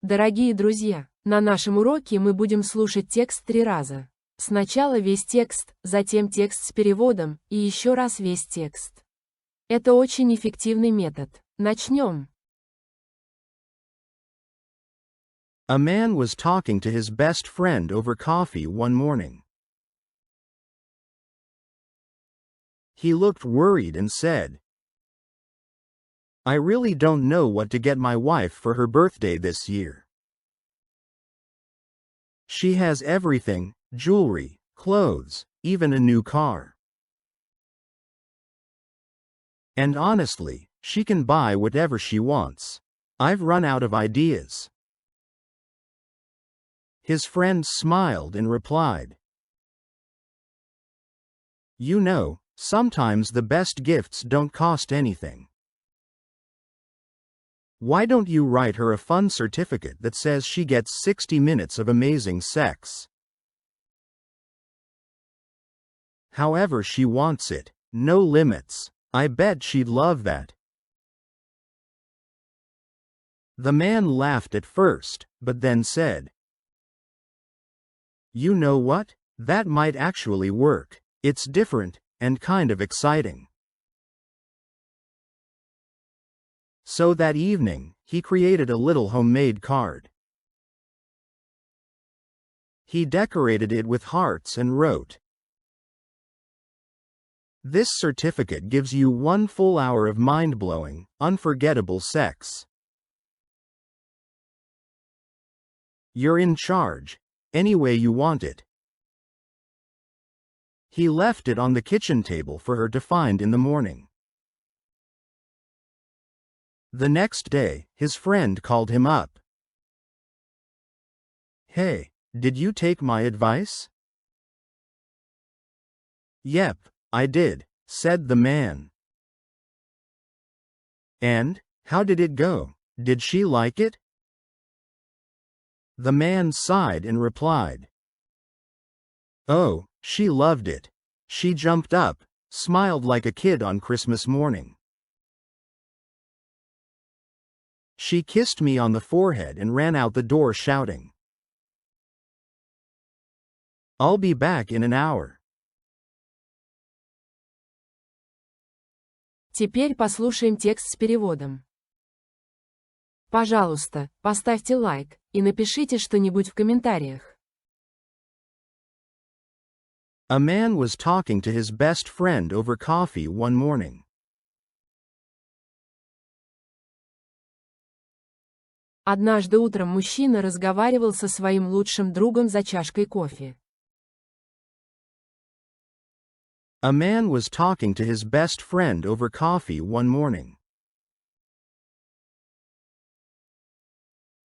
Дорогие друзья, на нашем уроке мы будем слушать текст 3 раза. Сначала весь текст, затем текст с переводом, и еще раз весь текст. Это очень эффективный метод. Начнем. A man was talking to his best friend over coffee one morning. He looked worried and said, "I really don't know what to get my wife for her birthday this year. She has everything, jewelry, clothes, even a new car. And honestly, she can buy whatever she wants. I've run out of ideas." His friend smiled and replied, "You know, sometimes the best gifts don't cost anything. Why don't you write her a fun certificate that says she gets 60 minutes of amazing sex? However she wants it, no limits. I bet she'd love that." The man laughed at first, but then said, "You know what? That might actually work. It's different, and kind of exciting." So that evening, he created a little homemade card. He decorated it with hearts and wrote, "This certificate gives you 1 full hour of mind-blowing, unforgettable sex. You're in charge, any way you want it." He left it on the kitchen table for her to find in the morning. The next day, his friend called him up. "Hey, did you take my advice?" "Yep, I did," said the man. "And, how did it go? Did she like it?" The man sighed and replied, "Oh, she loved it. She jumped up, smiled like a kid on Christmas morning. She kissed me on the forehead and ran out the door shouting, 'I'll be back in an hour.'" Теперь послушаем текст с переводом. Пожалуйста, поставьте лайк и напишите что-нибудь в комментариях. A man was talking to his best friend over coffee one morning. Однажды утром мужчина разговаривал со своим лучшим другом за чашкой кофе. A man was talking to his best friend over coffee one morning.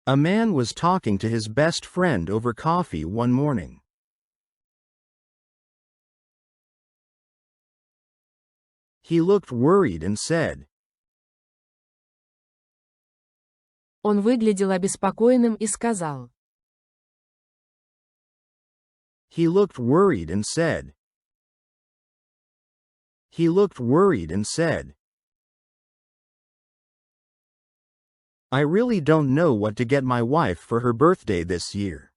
A man was talking to his best friend over coffee one morning. He looked worried and said, Он выглядел обеспокоенным и сказал. He looked worried and said. He looked worried and said, "I really don't know what to get my wife for her birthday this year.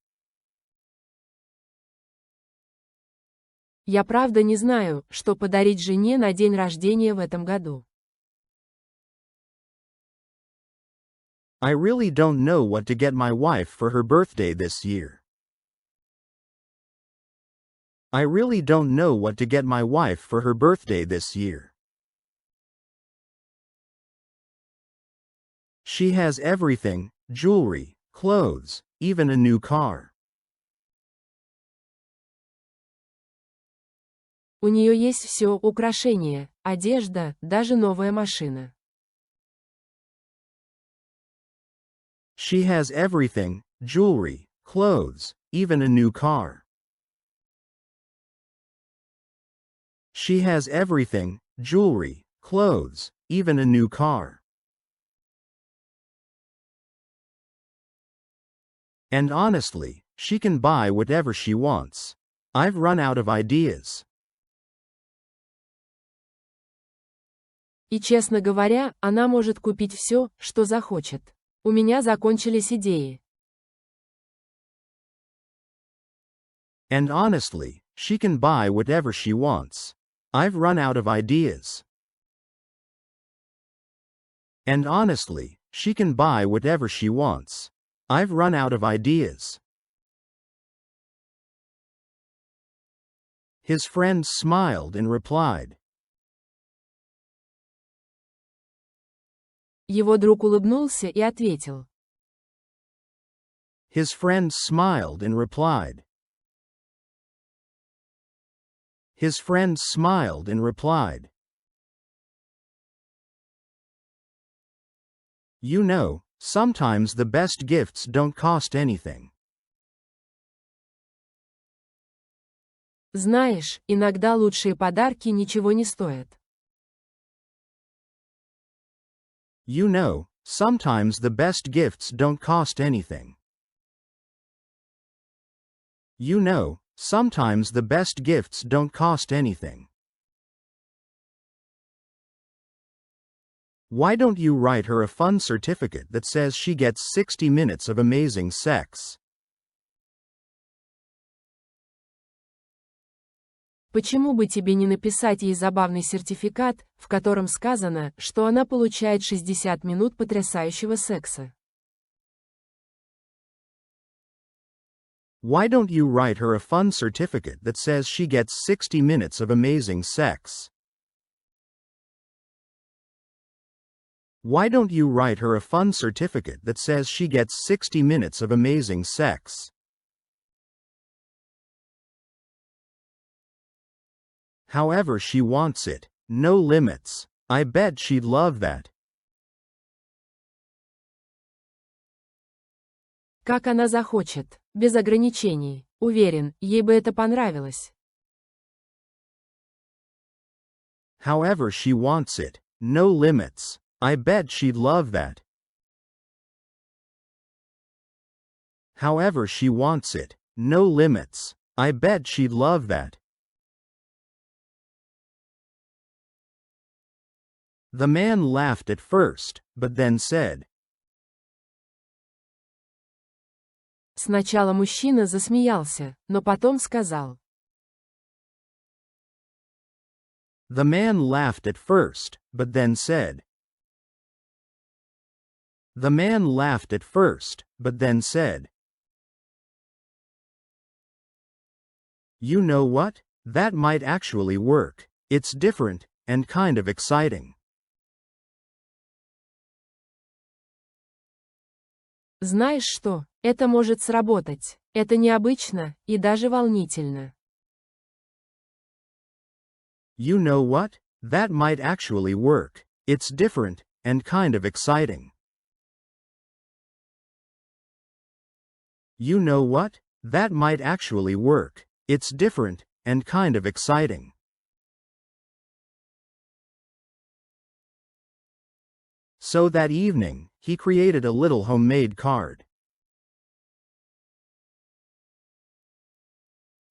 Я правда не знаю, что подарить жене на день рождения в этом году. I really don't know what to get my wife for her birthday this year. I really don't know what to get my wife for her birthday this year. She has everything, jewelry, clothes, even a new car. У нее есть все: украшения, одежда, даже новая машина. She has everything, jewelry, clothes, even a new car. She has everything, jewelry, clothes, even a new car. And honestly, she can buy whatever she wants. I've run out of ideas. И, честно говоря, она может купить все, что захочет. У меня закончились идеи. And honestly, she can buy whatever she wants. I've run out of ideas. And honestly, she can buy whatever she wants. I've run out of ideas. His friend smiled and replied. Его друг улыбнулся и ответил. His friend smiled and replied. His friend smiled and replied. You know, sometimes the best gifts don't cost anything. Знаешь, иногда лучшие подарки ничего не стоят. You know, sometimes the best gifts don't cost anything. You know, sometimes the best gifts don't cost anything. Why don't you write her a fun certificate that says she gets 60 minutes of amazing sex? Почему бы тебе не написать ей забавный сертификат, в котором сказано, что она получает 60 минут потрясающего секса? Why don't you write her a fun certificate that says she gets 60 minutes of amazing sex? Why don't you write her a fun certificate that says she gets 60 minutes of amazing sex? However she wants it, no limits. I bet she'd love that. Как она захочет, без ограничений. Уверен, ей бы это понравилось. However she wants it, no limits. I bet she'd love that. However she wants it, no limits. I bet she'd love that. The man laughed at first, but then said. Сначала мужчина засмеялся, но потом сказал. The man laughed at first, but then said. The man laughed at first, but then said. You know what? That might actually work. It's different, and kind of exciting. Знаешь что, это может сработать. Это необычно, и даже волнительно. You know what? That might actually work. It's different, and kind of exciting. You know what? That might actually work. It's different, and kind of exciting. So that evening, he created a little homemade card.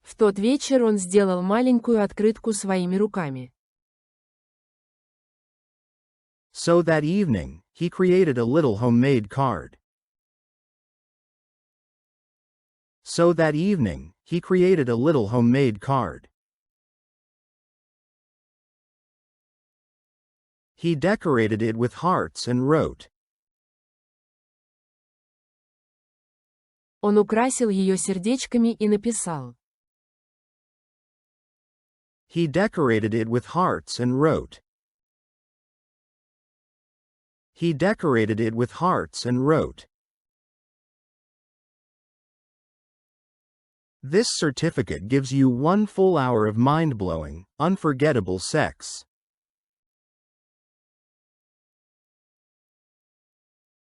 В тот вечер он сделал маленькую открытку своими руками. So that evening, he created a little homemade card. So that evening, he created a little homemade card. He decorated it with hearts and wrote. Он украсил ее сердечками и написал. He decorated it with hearts and wrote. He decorated it with hearts and wrote. This certificate gives you 1 full hour of mind-blowing, unforgettable sex.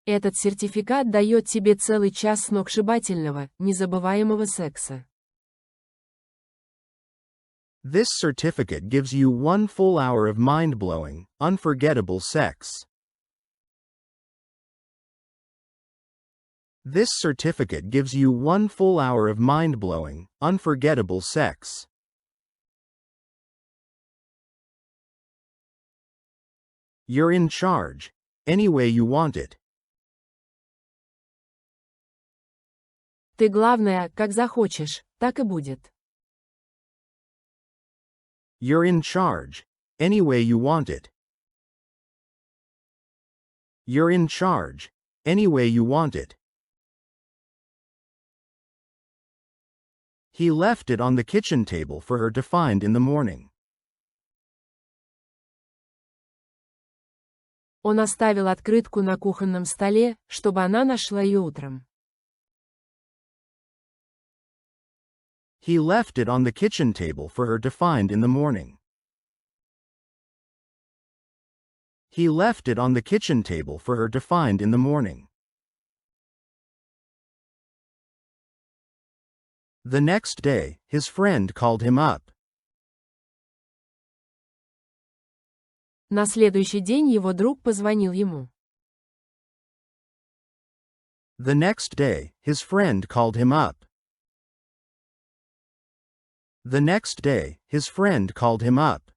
Этот сертификат дает тебе целый час сногсшибательного, незабываемого секса. This certificate gives you 1 full hour of mind-blowing, unforgettable sex. This certificate gives you 1 full hour of mind-blowing, unforgettable sex. You're in charge. Any way you want it. Ты главное, как захочешь, так и будет. You're in charge. Any way you want it. You're in charge. Any way you want it. He left it on the kitchen table for her to find in the morning. Он оставил открытку на кухонном столе, чтобы она нашла ее утром. He left it on the kitchen table for her to find in the morning. He left it on the kitchen table for her to find in the morning. The next day, his friend called him up. На следующий день его друг позвонил ему. The next day, his friend called him up. The next day, his friend called him up.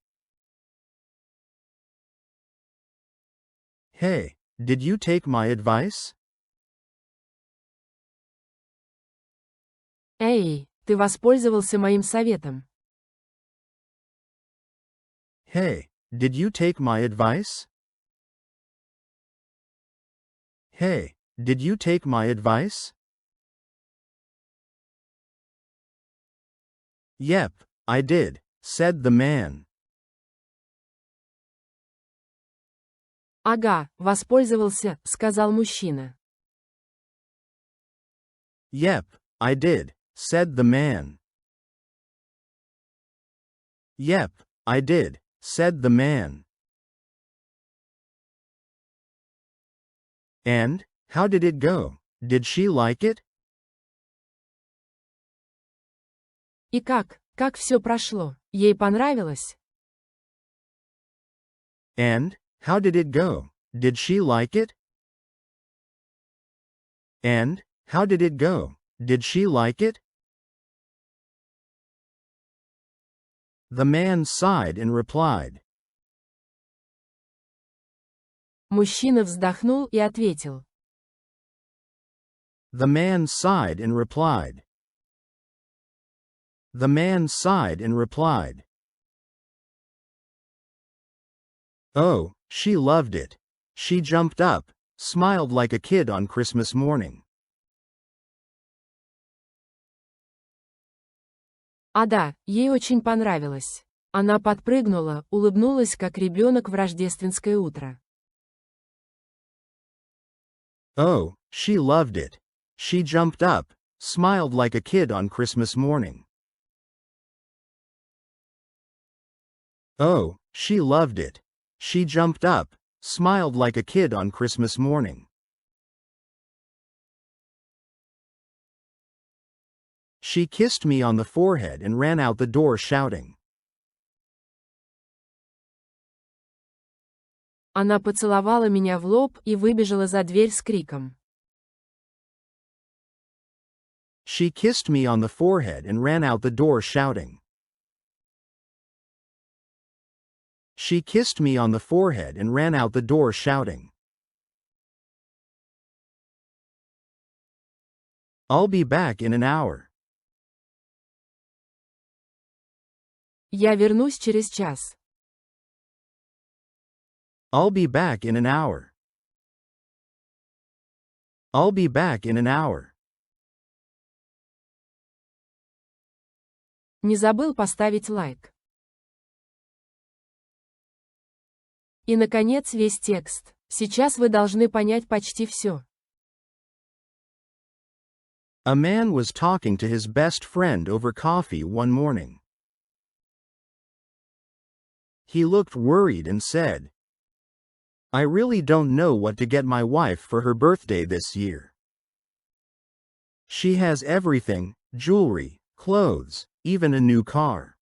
Hey, did you take my advice? Эй, ты воспользовался моим советом. Hey, did you take my advice? Hey, did you take my advice? Yep, I did, said the man. Ага, воспользовался, сказал мужчина. Yep, I did, said the man. Yep, I did, said the man. And, how did it go? Did she like it? И как все прошло? Ей понравилось? And, how did it go? Did she like it? And, how did it go? Did she like it? The man sighed and replied. Мужчина вздохнул и ответил. The man sighed and replied. The man sighed and replied. Oh, she loved it. She jumped up, smiled like a kid on Christmas morning. А да, ей очень понравилось. Она подпрыгнула, улыбнулась как ребенок в рождественское утро. Oh, she loved it. She jumped up, smiled like a kid on Christmas morning. Oh, she loved it. She jumped up, smiled like a kid on Christmas morning. She kissed me on the forehead and ran out the door shouting. Она поцеловала меня в лоб и выбежала за дверь с криком. She kissed me on the forehead and ran out the door shouting. She kissed me on the forehead and ran out the door shouting. I'll be back in an hour. Я вернусь через час. I'll be back in an hour. I'll be back in an hour. Не забыл поставить лайк. И, наконец, весь текст. Сейчас вы должны понять почти все. A man was talking to his best friend over coffee one morning. He looked worried and said, I really don't know what to get my wife for her birthday this year. She has everything, jewelry, clothes, even a new car.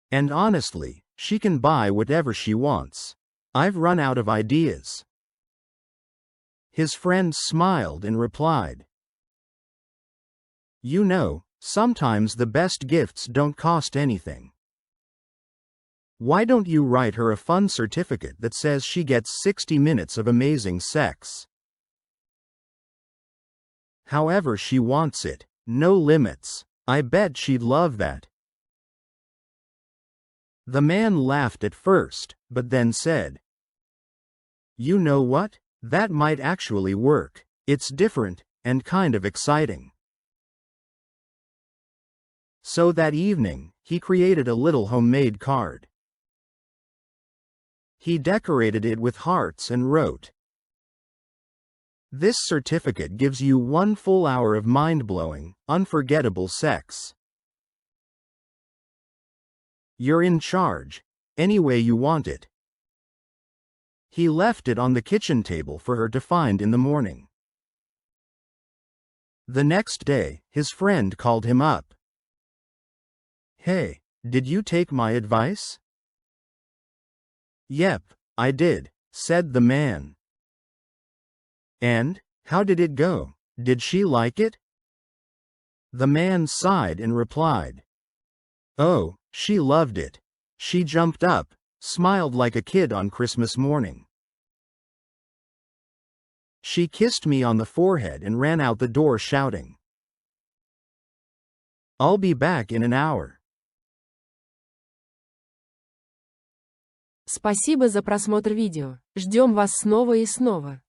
And honestly, she can buy whatever she wants. I've run out of ideas. His friend smiled and replied, You know, sometimes the best gifts don't cost anything. Why don't you write her a fun certificate that says she gets 60 minutes of amazing sex? However she wants it, no limits. I bet she'd love that. The man laughed at first, but then said, "You know what? That might actually work. It's different, and kind of exciting." So that evening, he created a little homemade card. He decorated it with hearts and wrote, "This certificate gives you 1 full hour of mind-blowing, unforgettable sex. You're in charge, any way you want it." He left it on the kitchen table for her to find in the morning. The next day, his friend called him up. "Hey, did you take my advice?" "Yep, I did," said the man. "And, how did it go? Did she like it?" The man sighed and replied, "Oh, she loved it. She jumped up, smiled like a kid on Christmas morning. She kissed me on the forehead and ran out the door shouting, 'I'll be back in an hour.'" Спасибо за просмотр видео. Ждем вас снова и снова.